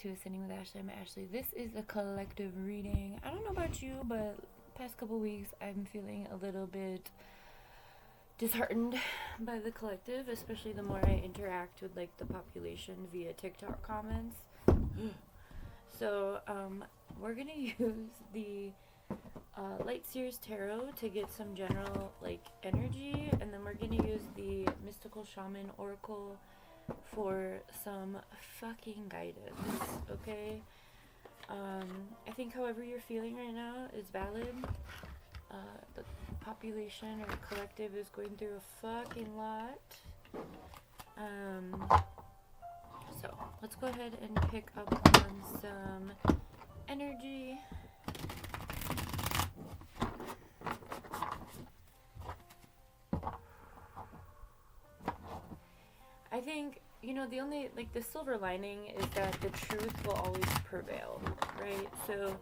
to Sitting with Ashley. I'm Ashley. This is a collective reading. I don't know about you, but past couple weeks I'm feeling a little bit disheartened by the collective, especially the more I interact with like the population via TikTok comments. So we're gonna use the Light Seers Tarot to get some general like energy, and then we're gonna use the Mystical Shaman Oracle for some fucking guidance, okay? I think however you're feeling right now is valid. The population or collective is going through a fucking lot. So let's go ahead and pick up on some energy. I think, the only, the silver lining is that the truth will always prevail, right? So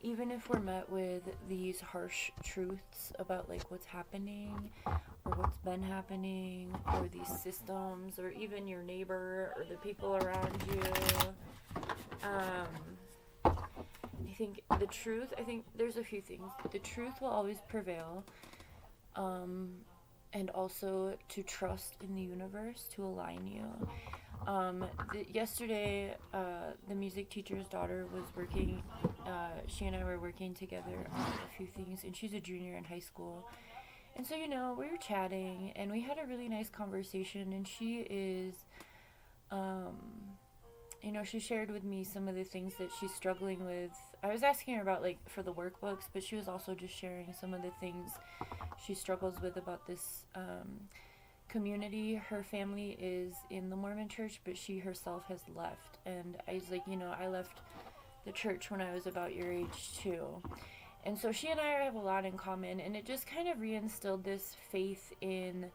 even if we're met with these harsh truths about, what's happening or what's been happening or these systems or even your neighbor or the people around you, I think there's a few things. The truth will always prevail. And also to trust in the universe to align you. Yesterday, the music teacher's daughter was working, she and I were working together on a few things, and she's a junior in high school. And so, we were chatting, and we had a really nice conversation, and she is, she shared with me some of the things that she's struggling with. I was asking her about, for the workbooks, but she was also just sharing some of the things she struggles with about this community. Her family is in the Mormon church, but she herself has left. And I was like, I left the church when I was about your age too. And so she and I have a lot in common, and it just kind of reinstilled this faith in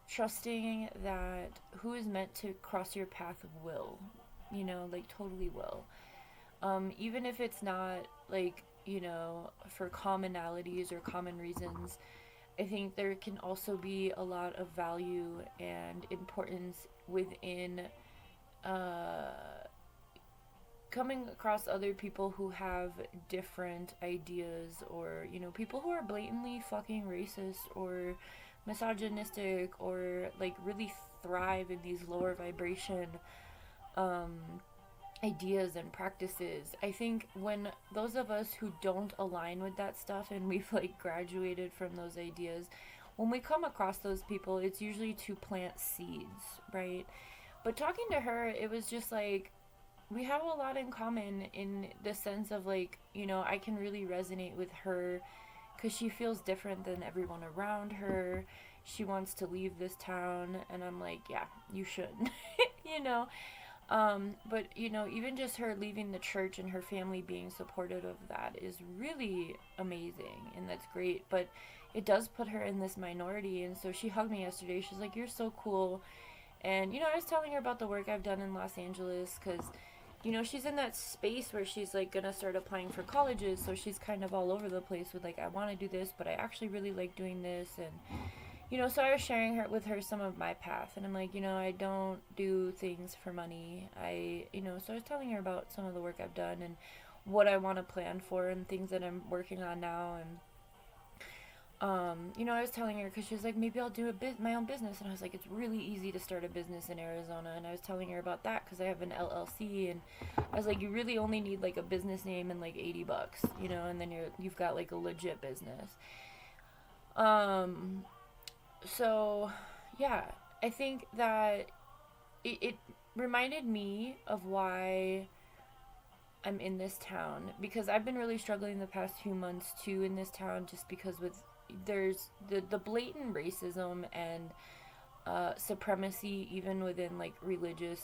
trusting that who is meant to cross your path will, totally will. Even if it's not for commonalities or common reasons, I think there can also be a lot of value and importance within coming across other people who have different ideas, or, people who are blatantly fucking racist or misogynistic or, really thrive in these lower vibration ideas and practices. I think when those of us who don't align with that stuff and we've graduated from those ideas, when we come across those people, it's usually to plant seeds, right? But talking to her, it was just we have a lot in common in the sense of I can really resonate with her because she feels different than everyone around her. She wants to leave this town, and I'm like, yeah, you should. But even just her leaving the church and her family being supportive of that is really amazing, and that's great. But it does put her in this minority, and so she hugged me yesterday. She's like, "You're so cool," and I was telling her about the work I've done in Los Angeles, because she's in that space where she's gonna start applying for colleges, so she's kind of all over the place with I want to do this, but I actually really like doing this, and so I was sharing with her some of my path, and I'm like, I don't do things for money. So I was telling her about some of the work I've done and what I want to plan for and things that I'm working on now. And, I was telling her, because she was like, maybe I'll do my own business. And I was like, it's really easy to start a business in Arizona. And I was telling her about that because I have an LLC. And I was like, you really only need a business name and $80, and then you've got a legit business. So, yeah, I think that it reminded me of why I'm in this town, because I've been really struggling the past few months too in this town, just because there's the blatant racism and supremacy even within religious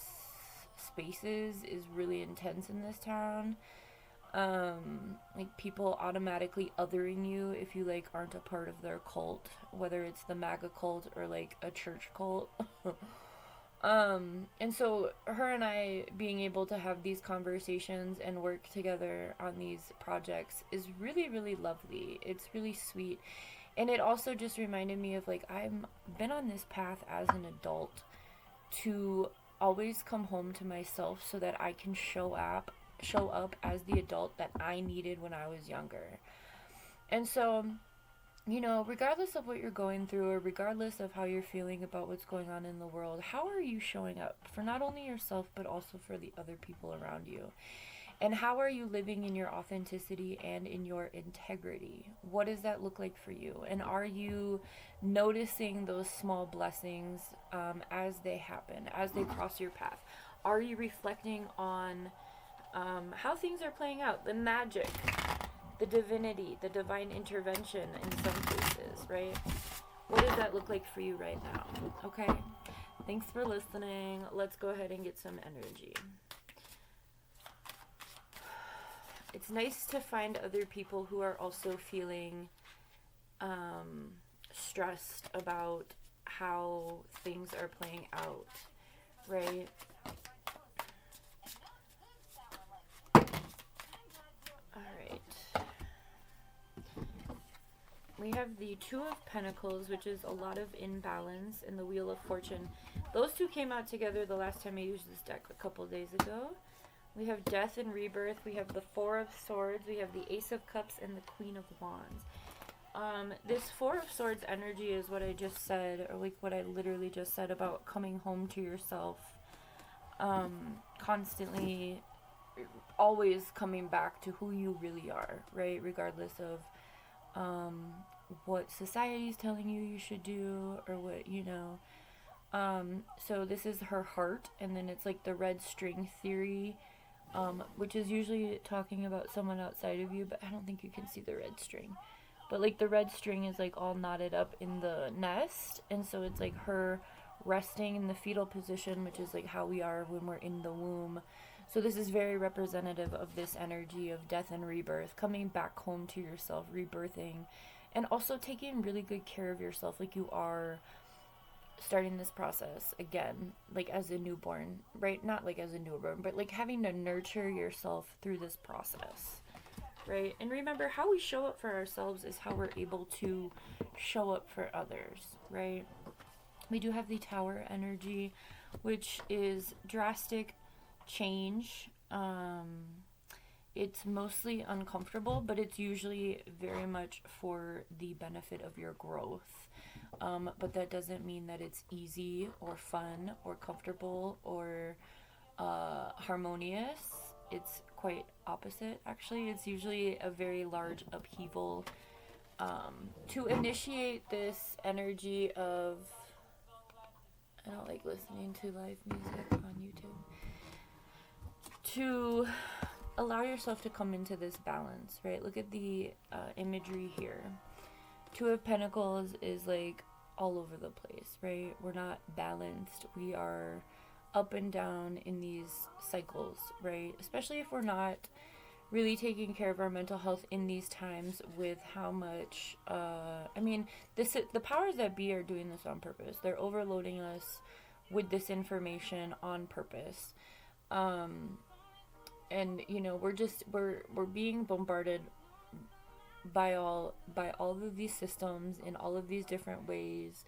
spaces is really intense in this town. People automatically othering you if you aren't a part of their cult, whether it's the MAGA cult or a church cult. And so her and I being able to have these conversations and work together on these projects is really, really lovely. It's really sweet. And it also just reminded me of I've been on this path as an adult to always come home to myself so that I can show up as the adult that I needed when I was younger. And so, regardless of what you're going through or regardless of how you're feeling about what's going on in the world, how are you showing up for not only yourself but also for the other people around you? And how are you living in your authenticity and in your integrity? What does that look like for you? And are you noticing those small blessings as they happen, as they cross your path? Are you reflecting on how things are playing out, the magic, the divinity, the divine intervention in some cases, right? What does that look like for you right now? Okay. Thanks for listening. Let's go ahead and get some energy. It's nice to find other people who are also feeling stressed about how things are playing out, right? We have the Two of Pentacles, which is a lot of imbalance, and the Wheel of Fortune. Those two came out together the last time I used this deck a couple days ago. We have Death and Rebirth. We have the Four of Swords. We have the Ace of Cups and the Queen of Wands. This Four of Swords energy is what I just said, or like what I literally just said about coming home to yourself. Constantly, always coming back to who you really are, right? Regardless of what society is telling you should do, or what, so this is her heart, and then it's like the red string theory, which is usually talking about someone outside of you, but I don't think you can see the red string. But like the red string is like all knotted up in the nest, and so it's like her resting in the fetal position, which is like how we are when we're in the womb. So this is very representative of this energy of death and rebirth, coming back home to yourself, rebirthing, and also taking really good care of yourself, like you are starting this process again, like as a newborn, right? Not like as a newborn, but like having to nurture yourself through this process, right? And remember, how we show up for ourselves is how we're able to show up for others, right? We do have the Tower energy, which is drastic change. It's mostly uncomfortable, but it's usually very much for the benefit of your growth. But that doesn't mean that it's easy or fun or comfortable or harmonious. It's quite opposite, actually. It's usually a very large upheaval. To initiate this energy of... I don't like listening to live music on YouTube. To allow yourself to come into this balance, right? Look at the imagery here. Two of Pentacles is like all over the place, right? We're not balanced. We are up and down in these cycles, right? Especially if we're not really taking care of our mental health in these times, with how much the powers that be are doing this on purpose. They're overloading us with this information on purpose. And we're being bombarded by all of these systems in all of these different ways.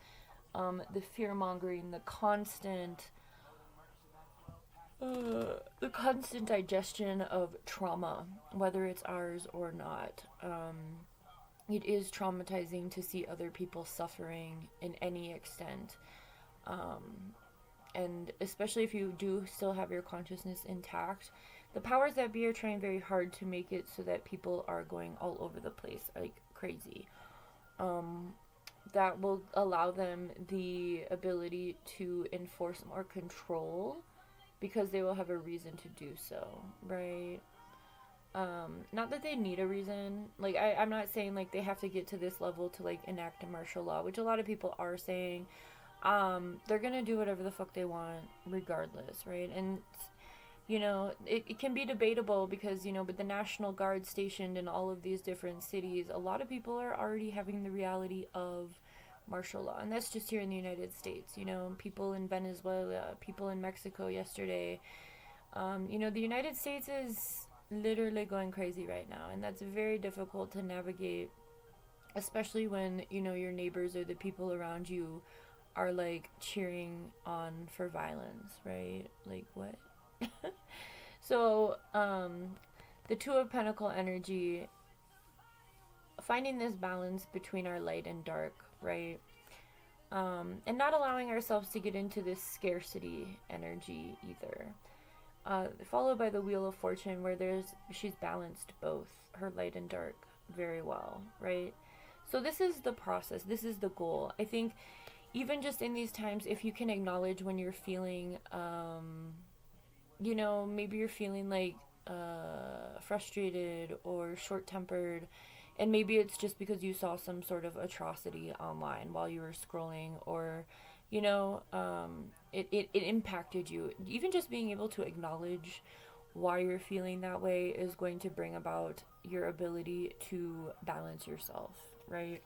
The fear mongering, the constant digestion of trauma, whether it's ours or not. It is traumatizing to see other people suffering in any extent. And especially if you do still have your consciousness intact, the powers that be are trying very hard to make it so that people are going all over the place like crazy. That will allow them the ability to enforce more control, because they will have a reason to do so, right? Not that they need a reason. Like, I'm not saying like they have to get to this level to like enact a martial law, which a lot of people are saying. They're gonna do whatever the fuck they want regardless, right? And it can be debatable, because with the National Guard stationed in all of these different cities, a lot of people are already having the reality of martial law, and that's just here in the United States. People in Venezuela, people in Mexico yesterday. The United States is literally going crazy right now, and that's very difficult to navigate, especially when your neighbors or the people around you are like cheering on for violence, right? Like what? So, the Two of Pentacle energy, finding this balance between our light and dark, right? And not allowing ourselves to get into this scarcity energy either. Followed by the Wheel of Fortune, where she's balanced both her light and dark very well, right? So this is the process. This is the goal. I think even just in these times, if you can acknowledge when you're feeling, maybe you're feeling like frustrated or short-tempered, and maybe it's just because you saw some sort of atrocity online while you were scrolling, or it impacted you. Even just being able to acknowledge why you're feeling that way is going to bring about your ability to balance yourself, right?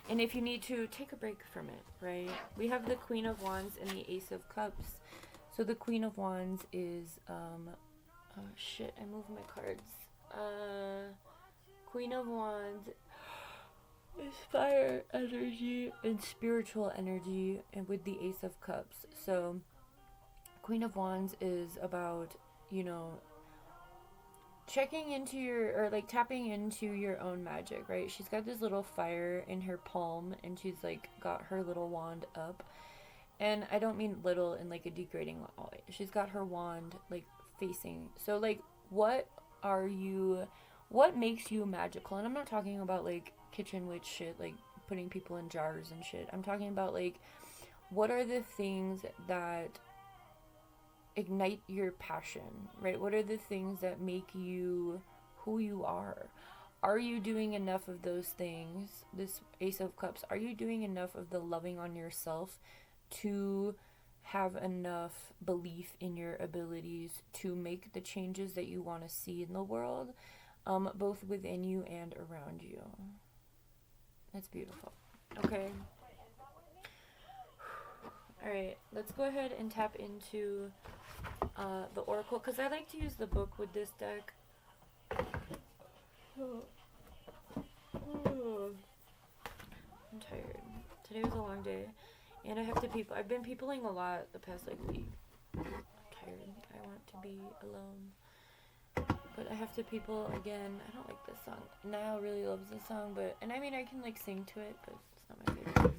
And if you need to, take a break from it, right? We have the Queen of Wands and the Ace of Cups. So the Queen of Wands is, oh shit, I moved my cards. Queen of Wands is fire energy and spiritual energy, and with the Ace of Cups. So Queen of Wands is about, checking into or like tapping into your own magic, right? She's got this little fire in her palm, and she's like got her little wand up. And I don't mean little in like a degrading way. She's got her wand like facing. So like what makes you magical? And I'm not talking about like kitchen witch shit, like putting people in jars and shit. I'm talking about like, what are the things that ignite your passion, right? What are the things that make you who you are? Are you doing enough of those things? This Ace of Cups, are you doing enough of the loving on yourself to have enough belief in your abilities to make the changes that you want to see in the world, both within you and around you? That's beautiful. Okay. Alright, let's go ahead and tap into the Oracle, because I like to use the book with this deck. I'm tired. Today was a long day, and I have to I've been peopling a lot the past like week. I'm tired. I want to be alone. But I have to people again. I don't like this song. Niall really loves this song, and I mean I can like sing to it, but it's not my favorite.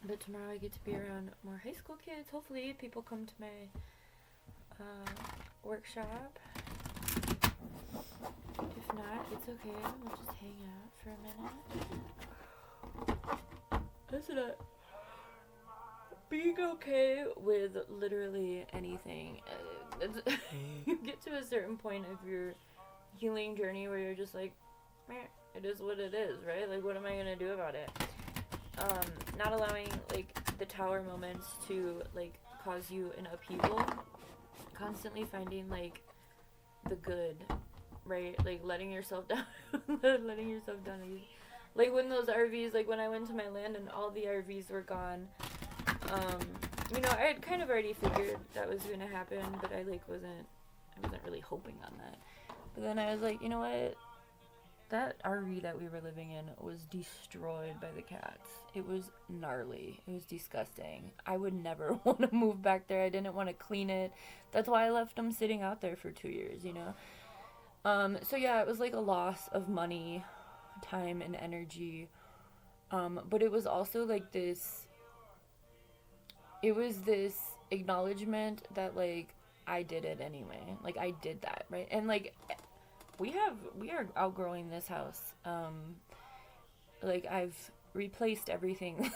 But tomorrow I get to be around more high school kids. Hopefully people come to my workshop. If not, it's okay. We'll just hang out for a minute. Listen up. Being okay with literally anything. You get to a certain point of your healing journey where you're just like, meh, it is what it is, right? Like, what am I going to do about it? Not allowing, like, the tower moments to, like, cause you an upheaval. Constantly finding, like, the good, right? Like, letting yourself down. Letting yourself down. Like, when those RVs, like, when I went to my land and all the RVs were gone, I had kind of already figured that was going to happen, but I wasn't really hoping on that. But then I was like, you know what? That RV that we were living in was destroyed by the cats. It was gnarly. It was disgusting. I would never want to move back there. I didn't want to clean it. That's why I left them sitting out there for 2 years, So yeah, it was like a loss of money, time, and energy. But it was also like this acknowledgement that, like, I did it anyway. Like, I did that, right? And, like, we are outgrowing this house. Like, I've replaced everything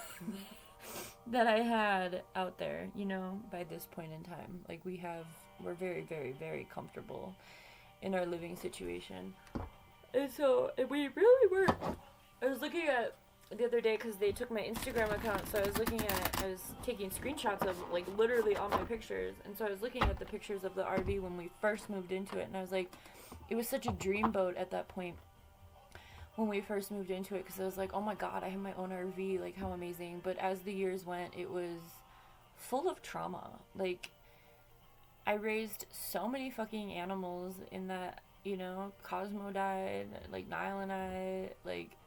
that I had out there, by this point in time. Like, we're very, very, very comfortable in our living situation. And so, we really were. I was looking at the other day because they took my Instagram account, so I was taking screenshots of, like, literally all my pictures. And so I was looking at the pictures of the RV when we first moved into it, and I was like, it was such a dreamboat at that point when we first moved into it, because I was like, oh my god, I have my own RV, like, how amazing. But as the years went, it was full of trauma. Like, I raised so many fucking animals in that, Cosmo died, like, Niall and I, like,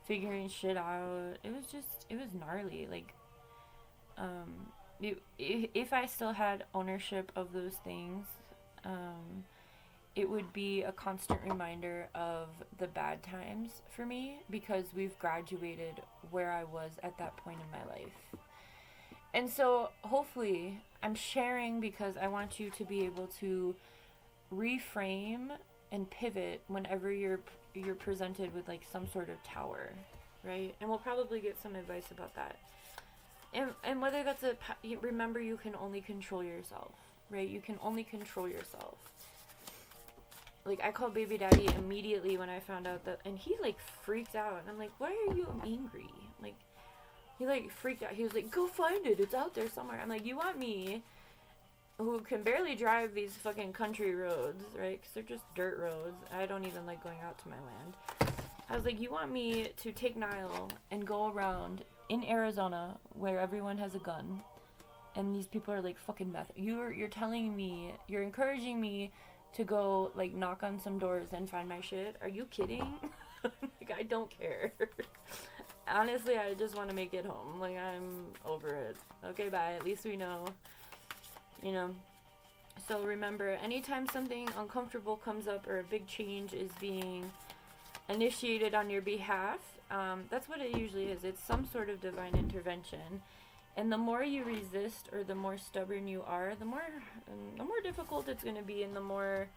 figuring shit out. It was gnarly. Like, if I still had ownership of those things, it would be a constant reminder of the bad times for me, because we've graduated where I was at that point in my life. And so hopefully I'm sharing because I want you to be able to reframe and pivot whenever you're presented with like some sort of tower, right? And we'll probably get some advice about that. And whether that's remember, you can only control yourself, right? You can only control yourself. Like, I called baby daddy immediately when I found out that, and he like freaked out, and I'm like, why are you angry? Like, he like freaked out. He was like, go find it, it's out there somewhere. I'm like, you want me, who can barely drive these fucking country roads, right? Because they're just dirt roads. I don't even like going out to my land. I was like, you want me to take Niall and go around in Arizona where everyone has a gun, and these people are like fucking meth. You're telling me, you're encouraging me to go like knock on some doors and find my shit? Are you kidding? Like, I don't care. Honestly, I just want to make it home. Like, I'm over it. Okay, bye. At least we know. You know. So remember, anytime something uncomfortable comes up or a big change is being initiated on your behalf, that's what it usually is. It's some sort of divine intervention. And the more you resist, or the more stubborn you are, the more difficult it's going to be, and the more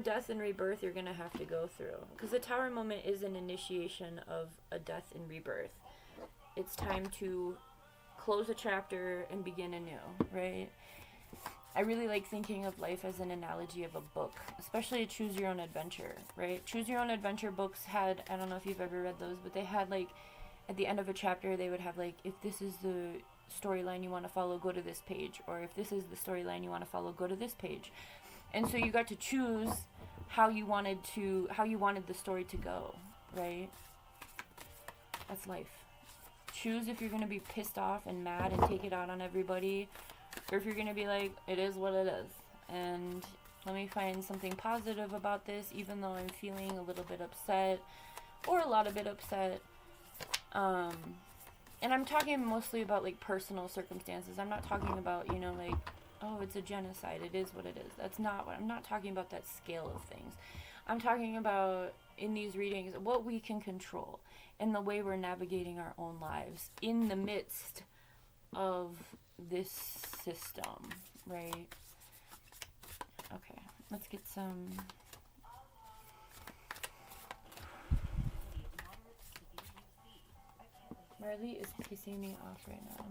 death and rebirth you're going to have to go through. Because the tower moment is an initiation of a death and rebirth. It's time to close a chapter and begin anew, right? I really like thinking of life as an analogy of a book, especially a Choose Your Own Adventure, right? Choose Your Own Adventure books had, I don't know if you've ever read those, but they had like, at the end of a chapter, they would have like, if this is the storyline you want to follow, go to this page. Or if this is the storyline you want to follow, go to this page. And so you got to choose how you wanted the story to go, right? That's life. Choose if you're going to be pissed off and mad and take it out on everybody, or if you're going to be like, it is what it is. And let me find something positive about this, even though I'm feeling a little bit upset or a lot of bit upset. And I'm talking mostly about like personal circumstances. I'm not talking about, like, oh, it's a genocide, it is what it is. That's not what I'm not talking about, that scale of things. I'm talking about, in these readings, what we can control and the way we're navigating our own lives in the midst of this system, right? Okay, let's get some. Marley is pissing me off right now.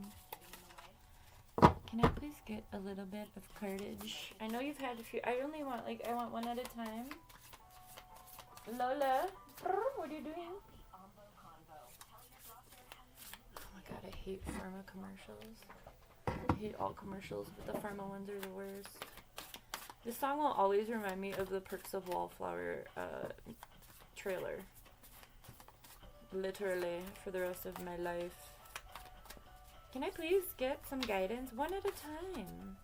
Can I please get a little bit of courage? I know you've had a few. I want one at a time. Lola, what are you doing? Oh my god, I hate pharma commercials. I hate all commercials, but the pharma ones are the worst. This song will always remind me of the Perks of Wallflower trailer. Literally, for the rest of my life. Can I please get some guidance? One at a time.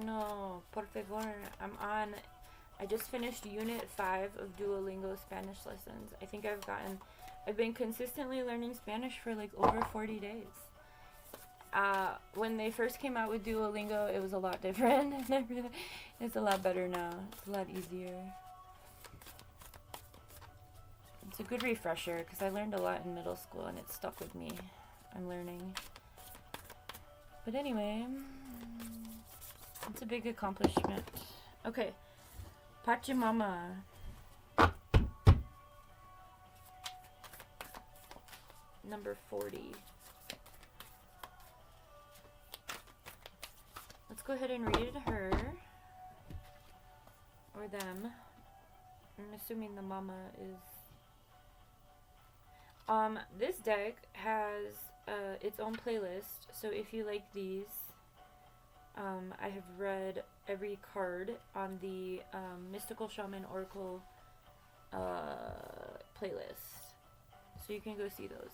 No, por favor. I just finished Unit 5 of Duolingo Spanish lessons. I think I've been consistently learning Spanish for like over 40 days. When they first came out with Duolingo, it was a lot different. It's a lot better now. It's a lot easier. It's a good refresher, because I learned a lot in middle school and it stuck with me. I'm learning. But anyway, it's a big accomplishment. Okay. Pachamama. Number 40. Let's go ahead and read it to her. Or them. I'm assuming the mama is... This deck has its own playlist, so if you like these, I have read every card on the Mystical Shaman Oracle playlist, so you can go see those.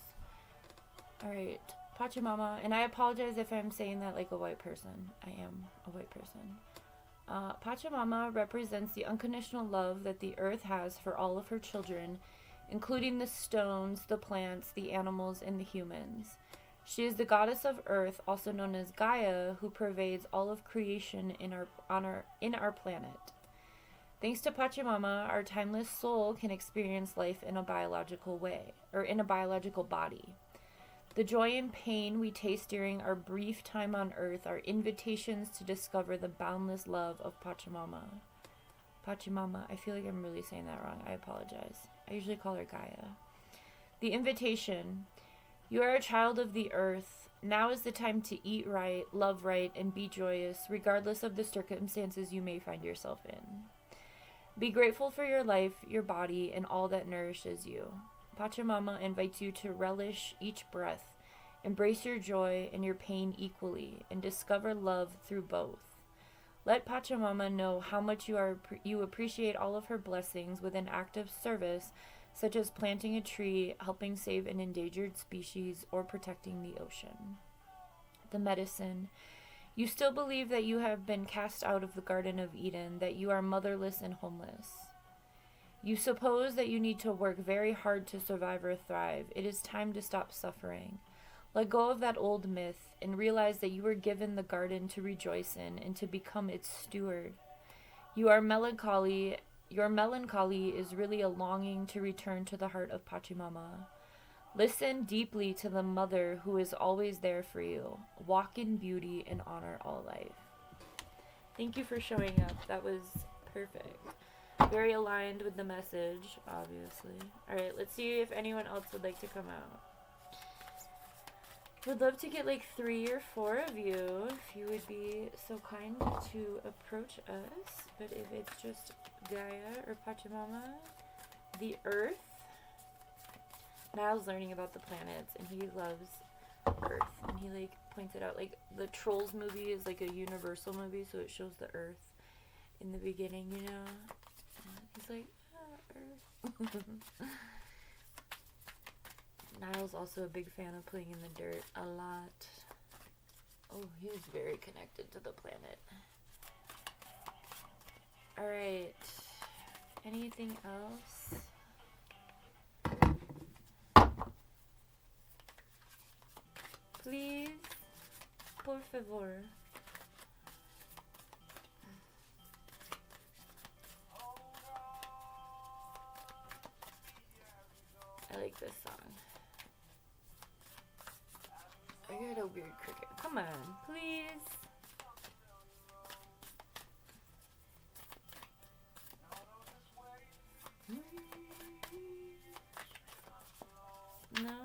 Alright, Pachamama, and I apologize if I'm saying that like a white person. I am a white person. Pachamama represents the unconditional love that the earth has for all of her children, including the stones, the plants, the animals, and the humans. She is the goddess of earth, also known as Gaia, who pervades all of creation in our planet. Thanks to Pachamama, our timeless soul can experience life in a biological way, or in a biological body. The joy and pain we taste during our brief time on earth are invitations to discover the boundless love of Pachamama. Pachamama, I feel like I'm really saying that wrong. I apologize. I usually call her Gaia. The invitation. You are a child of the earth. Now is the time to eat right, love right, and be joyous, regardless of the circumstances you may find yourself in. Be grateful for your life, your body, and all that nourishes you. Pachamama invites you to relish each breath, embrace your joy and your pain equally, and discover love through both. Let Pachamama know how much you appreciate all of her blessings with an act of service, such as planting a tree, helping save an endangered species, or protecting the ocean. The medicine. You still believe that you have been cast out of the Garden of Eden, that you are motherless and homeless. You suppose that you need to work very hard to survive or thrive. It is time to stop suffering. Let go of that old myth and realize that you were given the garden to rejoice in and to become its steward. Your melancholy is really a longing to return to the heart of Pachamama. Listen deeply to the mother who is always there for you. Walk in beauty and honor all life. Thank you for showing up. That was perfect. Very aligned with the message, obviously. Alright, let's see if anyone else would like to come out. Would love to get like 3 or 4 of you, if you would be so kind to approach us. But if it's just Gaia or Pachamama, the Earth. Niall's learning about the planets, and he loves Earth. And he like points it out, like the Trolls movie is like a Universal movie, so it shows the Earth in the beginning, you know. He's like, Earth. Niall's also a big fan of playing in the dirt a lot. Oh, he's very connected to the planet. Alright. Anything else? Please. Por favor. I like this song. I got a weird cricket. Come on, please. No,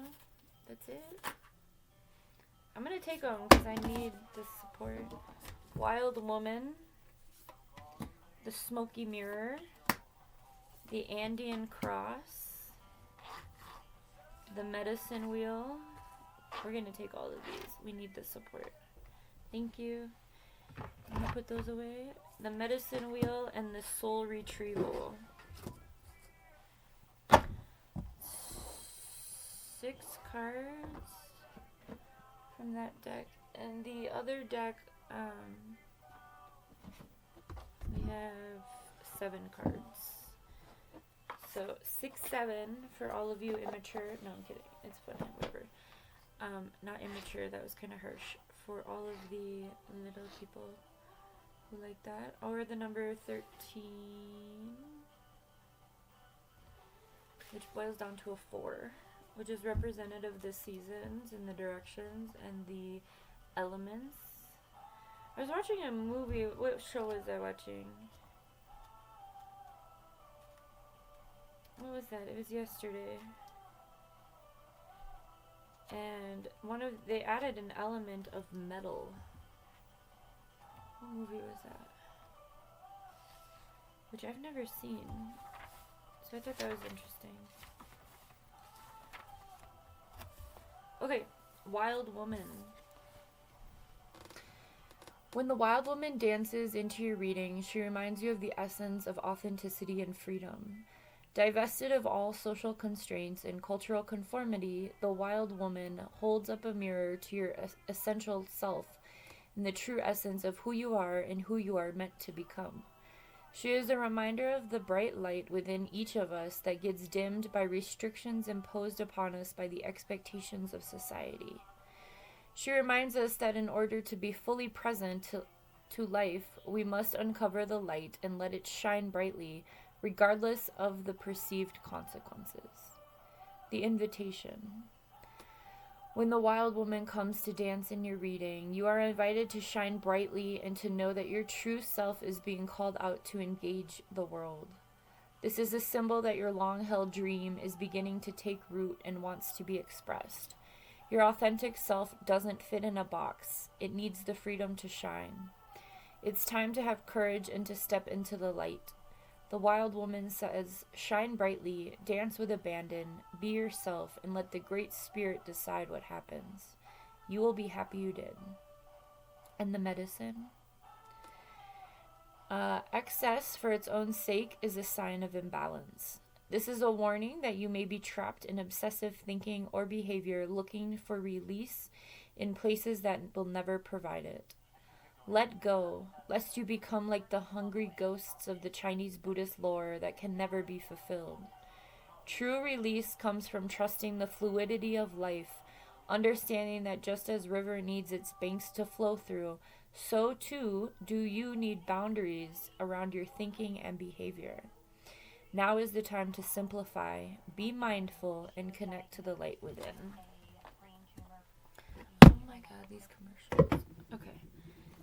that's it. I'm gonna take them because I need the support. Wild Woman, the Smoky Mirror, the Andean Cross, the Medicine Wheel. We're gonna take all of these. We need the support. Thank you. I'm gonna put those away. The Medicine Wheel and the Soul Retrieval. 6 cards from that deck. And the other deck, we have 7 cards. So 6, 7 for all of you immature. No, I'm kidding. It's fun. Whatever. Not immature. That was kind of harsh. For all of the little people who like that. Or the number 13, which boils down to a 4, which is representative of the seasons and the directions and the elements. I was watching a movie. What show was I watching? What was that? It was yesterday. And they added an element of metal. What movie was that? Which I've never seen. So I thought that was interesting. Okay, Wild Woman. When the Wild Woman dances into your reading, she reminds you of the essence of authenticity and freedom. Divested of all social constraints and cultural conformity, the Wild Woman holds up a mirror to your essential self and the true essence of who you are and who you are meant to become. She is a reminder of the bright light within each of us that gets dimmed by restrictions imposed upon us by the expectations of society. She reminds us that in order to be fully present to life, we must uncover the light and let it shine brightly, regardless of the perceived consequences. The invitation. When the wild woman comes to dance in your reading, you are invited to shine brightly and to know that your true self is being called out to engage the world. This is a symbol that your long-held dream is beginning to take root and wants to be expressed. Your authentic self doesn't fit in a box. It needs the freedom to shine. It's time to have courage and to step into the light. The wild woman says, shine brightly, dance with abandon, be yourself, and let the Great Spirit decide what happens. You will be happy you did. And the medicine? Excess for its own sake is a sign of imbalance. This is a warning that you may be trapped in obsessive thinking or behavior looking for release in places that will never provide it. Let go, lest you become like the hungry ghosts of the Chinese Buddhist lore that can never be fulfilled. True release comes from trusting the fluidity of life, understanding that just as river needs its banks to flow through, so too do you need boundaries around your thinking and behavior. Now is the time to simplify, be mindful, and connect to the light within. Oh my god, these commercials. Okay.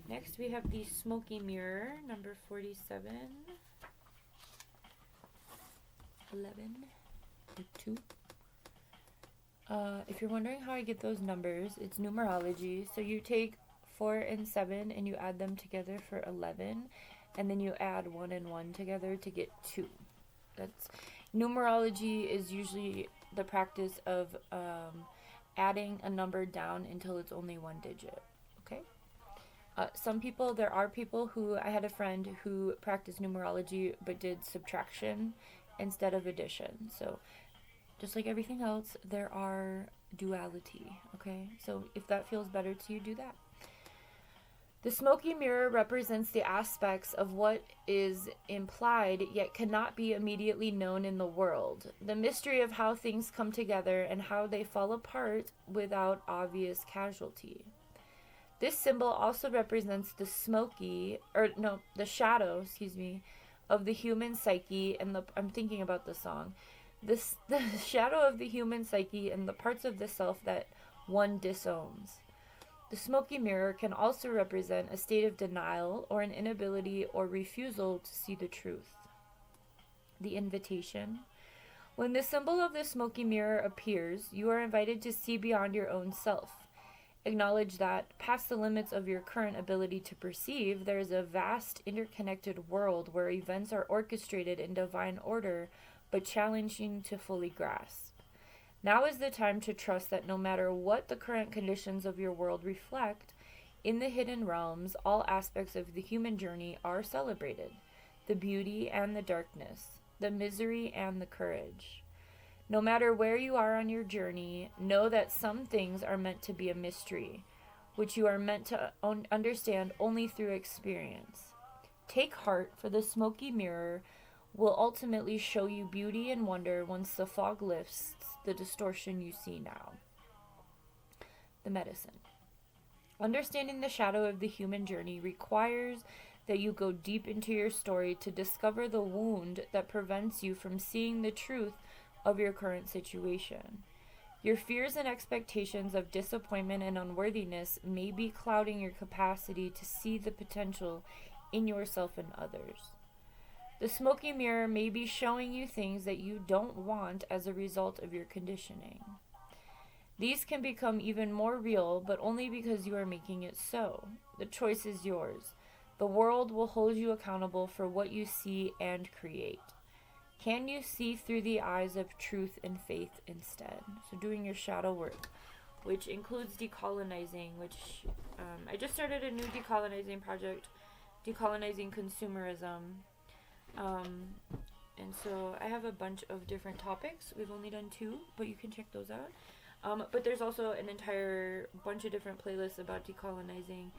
Next, we have the Smoky Mirror, number 47, 11, 2. If you're wondering how I get those numbers, it's numerology. So you take 4 and 7 and you add them together for 11, and then you add 1 and 1 together to get 2. That's numerology is usually the practice of adding a number down until it's only one digit. Okay. There are people who, I had a friend who practiced numerology but did subtraction instead of addition. So, just like everything else, there are duality, okay? So, if that feels better to you, do that. The smoky mirror represents the aspects of what is implied yet cannot be immediately known in the world. The mystery of how things come together and how they fall apart without obvious casualty. This symbol also represents the shadow, of the human psyche and I'm thinking about the song. The shadow of the human psyche and the parts of the self that one disowns. The smoky mirror can also represent a state of denial or an inability or refusal to see the truth. The invitation. When the symbol of the smoky mirror appears, you are invited to see beyond your own self. Acknowledge that, past the limits of your current ability to perceive, there is a vast, interconnected world where events are orchestrated in divine order, but challenging to fully grasp. Now is the time to trust that no matter what the current conditions of your world reflect, in the hidden realms, all aspects of the human journey are celebrated. The beauty and the darkness, the misery and the courage. No matter where you are on your journey, know that some things are meant to be a mystery, which you are meant to understand only through experience. Take heart, for the smoky mirror will ultimately show you beauty and wonder once the fog lifts the distortion you see now. The medicine. Understanding the shadow of the human journey requires that you go deep into your story to discover the wound that prevents you from seeing the truth of your current situation. Your fears and expectations of disappointment and unworthiness may be clouding your capacity to see the potential in yourself and others. The smoky mirror may be showing you things that you don't want as a result of your conditioning. These can become even more real, but only because you are making it so. The choice is yours. The world will hold you accountable for what you see and create. Can you see through the eyes of truth and faith instead? So doing your shadow work, which includes decolonizing, which I just started a new decolonizing project, decolonizing consumerism. And so I have a bunch of different topics. We've only done 2, but you can check those out. But there's also an entire bunch of different playlists about decolonizing.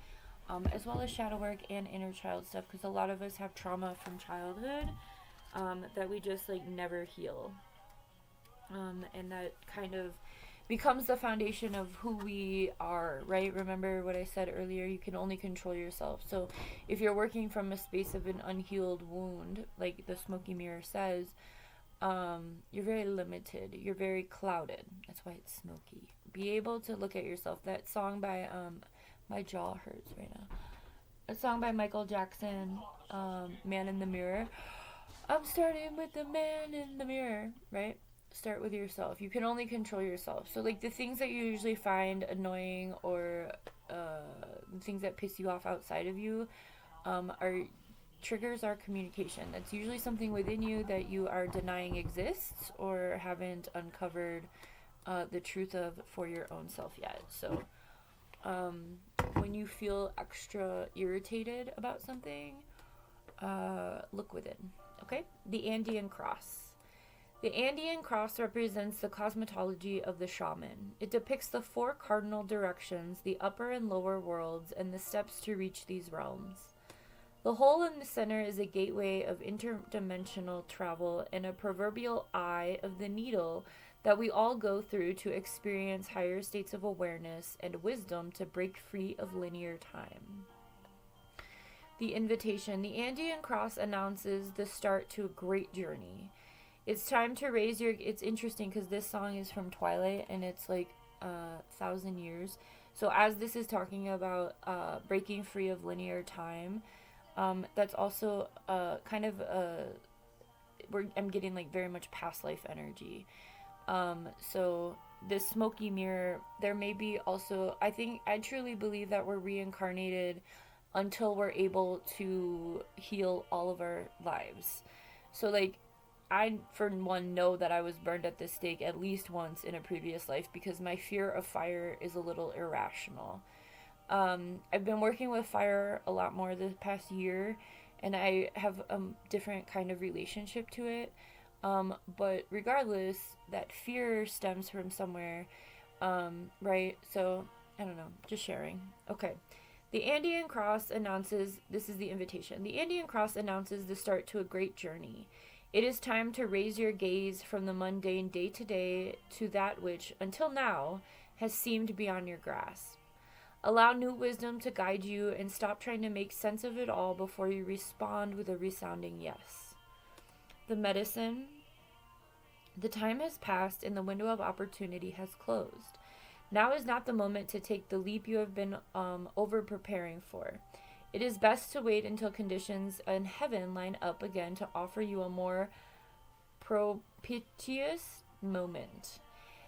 as well as shadow work and inner child stuff, because a lot of us have trauma from childhood that we just like never heal, and that kind of becomes the foundation of who we are, right? Remember what I said earlier, you can only control yourself. So if you're working from a space of an unhealed wound, like the smoky mirror says, you're very limited, you're very clouded. That's why it's smoky. Be able to look at yourself. That song by my jaw hurts right now. A song by Michael Jackson, Man in the Mirror. I'm starting with the man in the mirror, right? Start with yourself. You can only control yourself. So like the things that you usually find annoying, or things that piss you off outside of you, are triggers our communication. That's usually something within you that you are denying exists or haven't uncovered the truth of for your own self yet. So when you feel extra irritated about something, look within. Okay? The Andean Cross. The Andean Cross represents the cosmetology of the shaman. It depicts the 4 cardinal directions, the upper and lower worlds, and the steps to reach these realms. The hole in the center is a gateway of interdimensional travel and a proverbial eye of the needle that we all go through to experience higher states of awareness and wisdom to break free of linear time. The invitation. The Andean Cross announces the start to a great journey. It's time to raise your... It's interesting because this song is from Twilight, and it's like 1,000 years. So as this is talking about breaking free of linear time, that's also kind of I'm getting like very much past life energy. So this smoky mirror, there may be also, I truly believe that we're reincarnated until we're able to heal all of our lives. So like, I, for one, know that I was burned at the stake at least once in a previous life because my fear of fire is a little irrational. I've been working with fire a lot more this past year, and I have a different kind of relationship to it. But regardless, that fear stems from somewhere, right? So, I don't know, just sharing. Okay. The Andean Cross announces, this is the invitation. The Andean Cross announces the start to a great journey. It is time to raise your gaze from the mundane day-to-day to that which, until now, has seemed beyond your grasp. Allow new wisdom to guide you and stop trying to make sense of it all before you respond with a resounding yes. The medicine. The time has passed and the window of opportunity has closed. Now is not the moment to take the leap you have been over-preparing for. It is best to wait until conditions in heaven line up again to offer you a more propitious moment.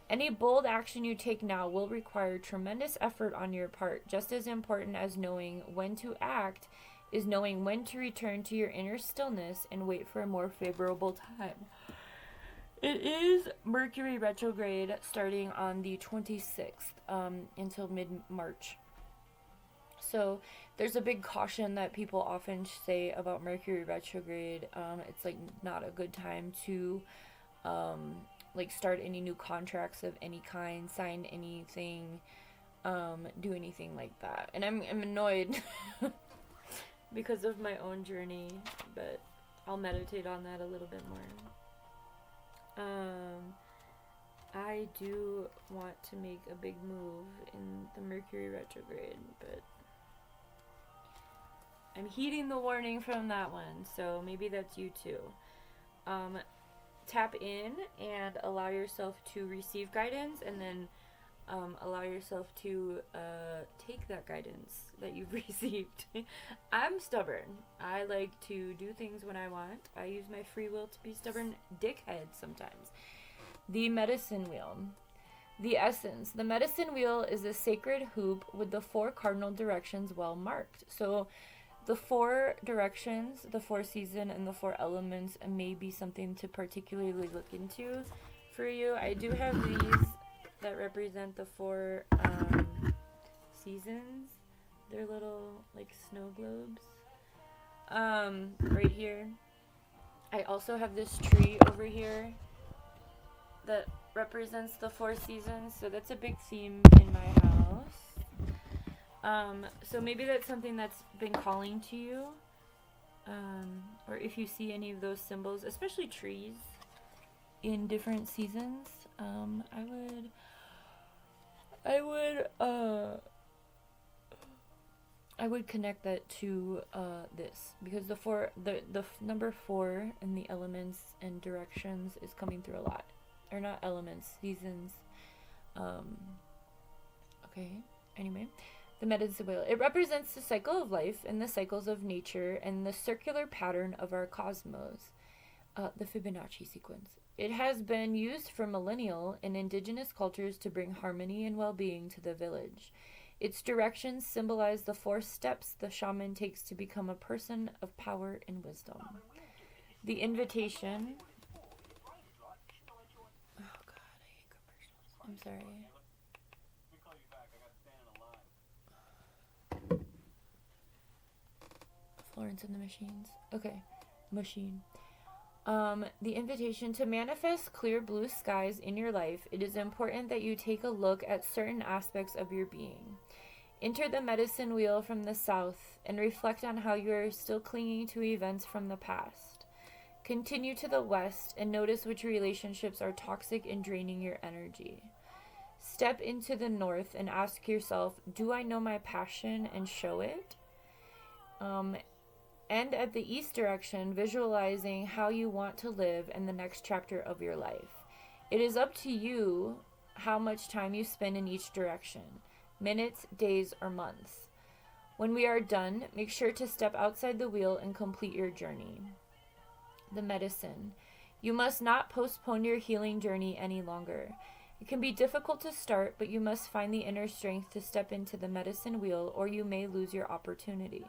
Any bold action you take now will require tremendous effort on your part. Just as important as knowing when to act is knowing when to return to your inner stillness and wait for a more favorable time. It is Mercury retrograde starting on the 26th until mid-March. So there's a big caution that people often say about Mercury retrograde. It's like not a good time to like start any new contracts of any kind, sign anything, do anything like that. And I'm annoyed because of my own journey, but I'll meditate on that a little bit more. I do want to make a big move in the Mercury retrograde, but I'm heeding the warning from that one, so maybe that's you too. Tap in and allow yourself to receive guidance, and then allow yourself to take that guidance that you've received. I'm stubborn. I like to do things when I want. I use my free will to be stubborn dickhead sometimes. The medicine wheel. The essence. The medicine wheel is a sacred hoop with the 4 cardinal directions well marked. So the 4 directions, the 4 seasons, and the 4 elements may be something to particularly look into for you. I do have these that represent the 4 seasons. They're little like snow globes. Right here. I also have this tree over here that represents the 4 seasons, so that's a big theme in my house. So maybe that's something that's been calling to you. Or if you see any of those symbols, especially trees in different seasons, I would connect that to this, because the number 4 in the elements and directions is coming through a lot, or not elements, seasons. Okay. Anyway, the medicine wheel. It represents the cycle of life and the cycles of nature and the circular pattern of our cosmos. The Fibonacci sequence. It has been used for millennial in indigenous cultures to bring harmony and well-being to the village. Its directions symbolize the 4 steps the shaman takes to become a person of power and wisdom. The invitation. Oh God, I hate commercials. I'm sorry. Florence and the Machines. Okay, machine. The invitation to manifest clear blue skies in your life. It is important that you take a look at certain aspects of your being. Enter the medicine wheel from the south and reflect on how you are still clinging to events from the past. Continue to the west and notice which relationships are toxic and draining your energy. Step into the north and ask yourself, do I know my passion and show it? And at the east direction, visualizing how you want to live in the next chapter of your life. It is up to you how much time you spend in each direction, minutes, days, or months. When we are done, make sure to step outside the wheel and complete your journey. The medicine. You must not postpone your healing journey any longer. It can be difficult to start, but you must find the inner strength to step into the medicine wheel, or you may lose your opportunity.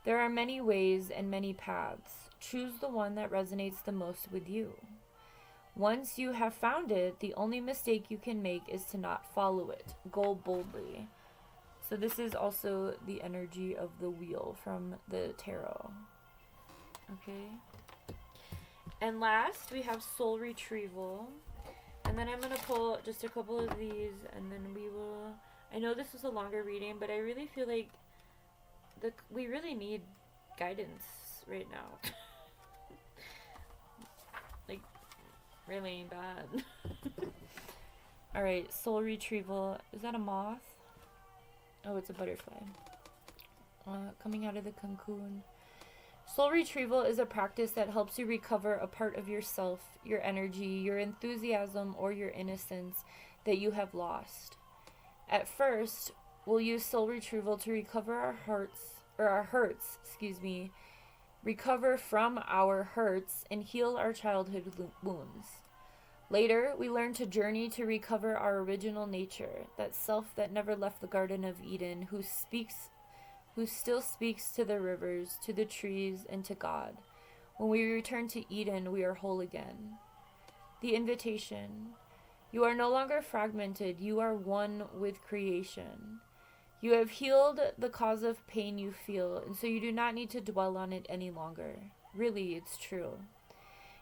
There are many ways and many paths. Choose the one that resonates the most with you. Once you have found it, the only mistake you can make is to not follow it. Go boldly. So this is also the energy of the wheel from the tarot. Okay. And last, we have soul retrieval. And then I'm going to pull just a couple of these, and then we will... I know this was a longer reading, but I really feel like we really need guidance right now. Like, really bad. Alright, soul retrieval. Is that a moth? Oh, it's a butterfly. Coming out of the cocoon. Soul retrieval is a practice that helps you recover a part of yourself, your energy, your enthusiasm, or your innocence that you have lost. At first, we'll use soul retrieval to recover our hurts, recover from our hurts and heal our childhood wounds. Later, we learn to journey to recover our original nature, that self that never left the Garden of Eden, who still speaks to the rivers, to the trees, and to God. When we return to Eden, we are whole again. The invitation. You are no longer fragmented. You are one with creation. You have healed the cause of pain you feel, and so you do not need to dwell on it any longer. Really, it's true.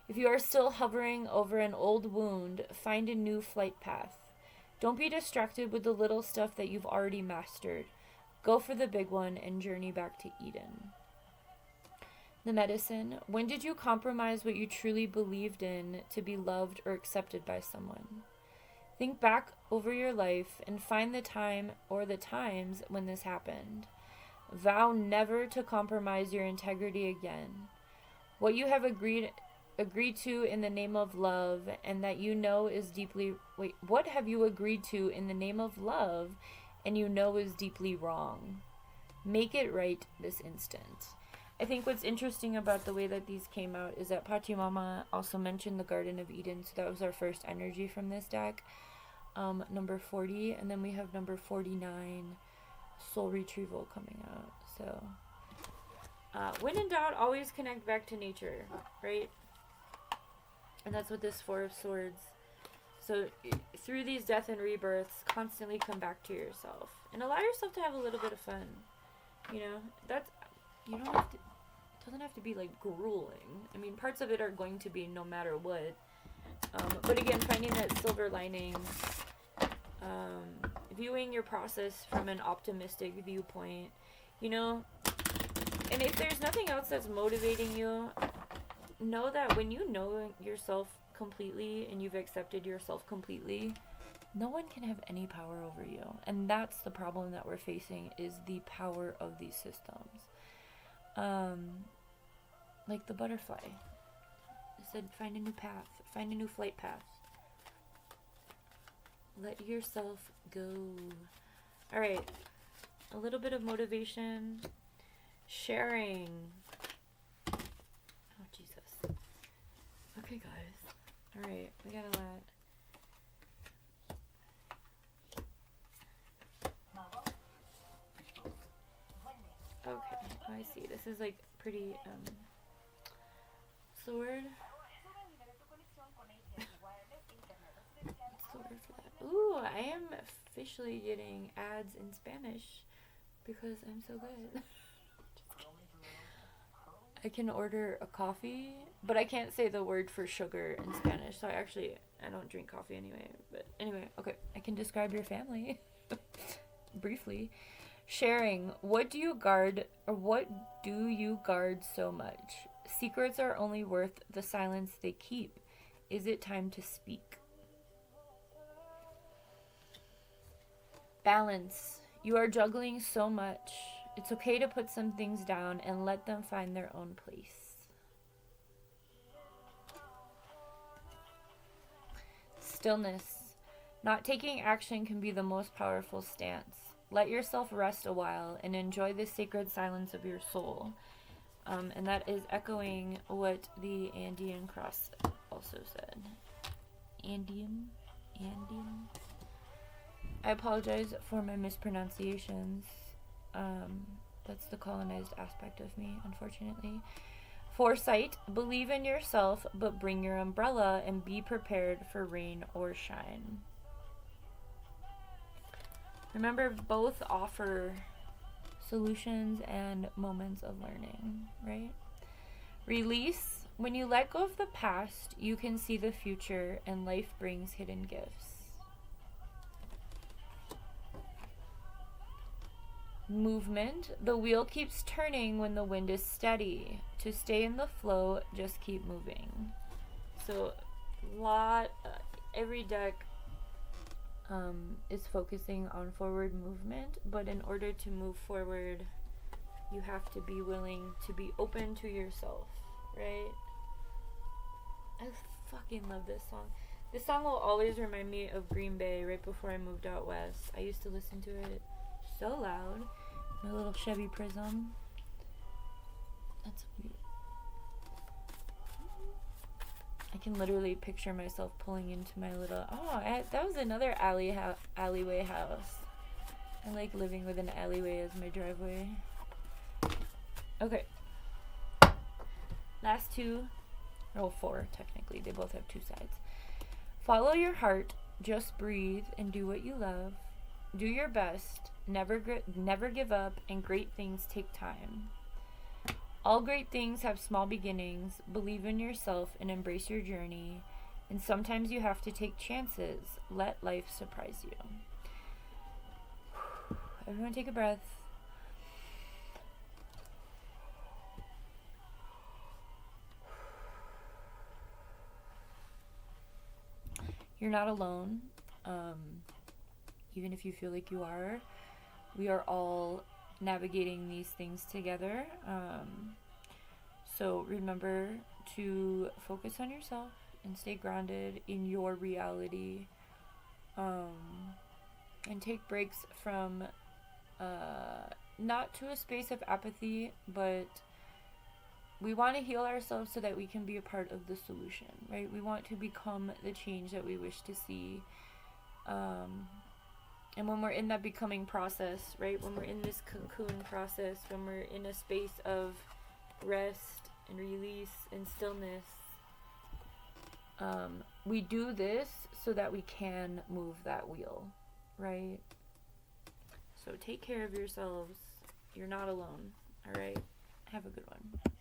If you are still hovering over an old wound, find a new flight path. Don't be distracted with the little stuff that you've already mastered. Go for the big one and journey back to Eden. The medicine. When did you compromise what you truly believed in to be loved or accepted by someone? Think back over your life and find the time or the times when this happened. Vow never to compromise your integrity again. What you have agreed to in the name of love and that you know is deeply... what have you agreed to in the name of love and you know is deeply wrong? Make it right this instant. I think what's interesting about the way that these came out is that Pachamama also mentioned the Garden of Eden, so that was our first energy from this deck. Number 40, and then we have number 49, soul retrieval, coming out. So, when in doubt, always connect back to nature, right? And that's what this 4 of Swords. So, through these death and rebirths, constantly come back to yourself. And allow yourself to have a little bit of fun. You know, you don't have to, it doesn't have to be, like, grueling. I mean, parts of it are going to be no matter what. But again, finding that silver lining, viewing your process from an optimistic viewpoint, you know. And if there's nothing else that's motivating you, know that when you know yourself completely and you've accepted yourself completely, no one can have any power over you. And that's the problem that we're facing, is the power of these systems. Like the butterfly. I said, find a new path. Find a new flight path. Let yourself go. Alright. A little bit of motivation. Sharing. Oh, Jesus. Okay, guys. Alright, we got a lot. Okay, I see. This is like pretty, what's the word? What's the word for that? Ooh, I am officially getting ads in Spanish because I'm so good. I can order a coffee, but I can't say the word for sugar in Spanish, so I don't drink coffee anyway. But anyway, okay, I can describe your family briefly. Sharing. What do you guard so much? Secrets are only worth the silence they keep. Is it time to speak? Balance. You are juggling so much. It's okay to put some things down and let them find their own place. Stillness. Not taking action can be the most powerful stance. Let yourself rest a while and enjoy the sacred silence of your soul. And that is echoing what the Andean cross also said. Andean? I apologize for my mispronunciations. That's the colonized aspect of me, unfortunately. Foresight. Believe in yourself, but bring your umbrella and be prepared for rain or shine. Remember, both offer solutions and moments of learning, right? Release. When you let go of the past, you can see the future, and life brings hidden gifts. Movement. The wheel keeps turning when the wind is steady. To stay in the flow, just keep moving. So, every deck is focusing on forward movement, but in order to move forward, you have to be willing to be open to yourself, right? I fucking love this song. This song will always remind me of Green Bay right before I moved out west. I used to listen to it so loud. My little Chevy Prism. That's weird. I can literally picture myself pulling into my little... that was another alleyway house. I like living with an alleyway as my driveway. Okay. Last two. Oh, four, technically. They both have two sides. Follow your heart. Just breathe and do what you love. Do your best. Never give up, and great things take time. All great things have small beginnings. Believe in yourself and embrace your journey. And sometimes you have to take chances. Let life surprise you. Everyone take a breath. You're not alone. Even if you feel like you are. We are all navigating these things together. So remember to focus on yourself and stay grounded in your reality. And take breaks from not to a space of apathy, but we want to heal ourselves so that we can be a part of the solution, right? We want to become the change that we wish to see. And when we're in that becoming process, right? When we're in this cocoon process, when we're in a space of rest and release and stillness, we do this so that we can move that wheel, right? So take care of yourselves. You're not alone, all right? Have a good one.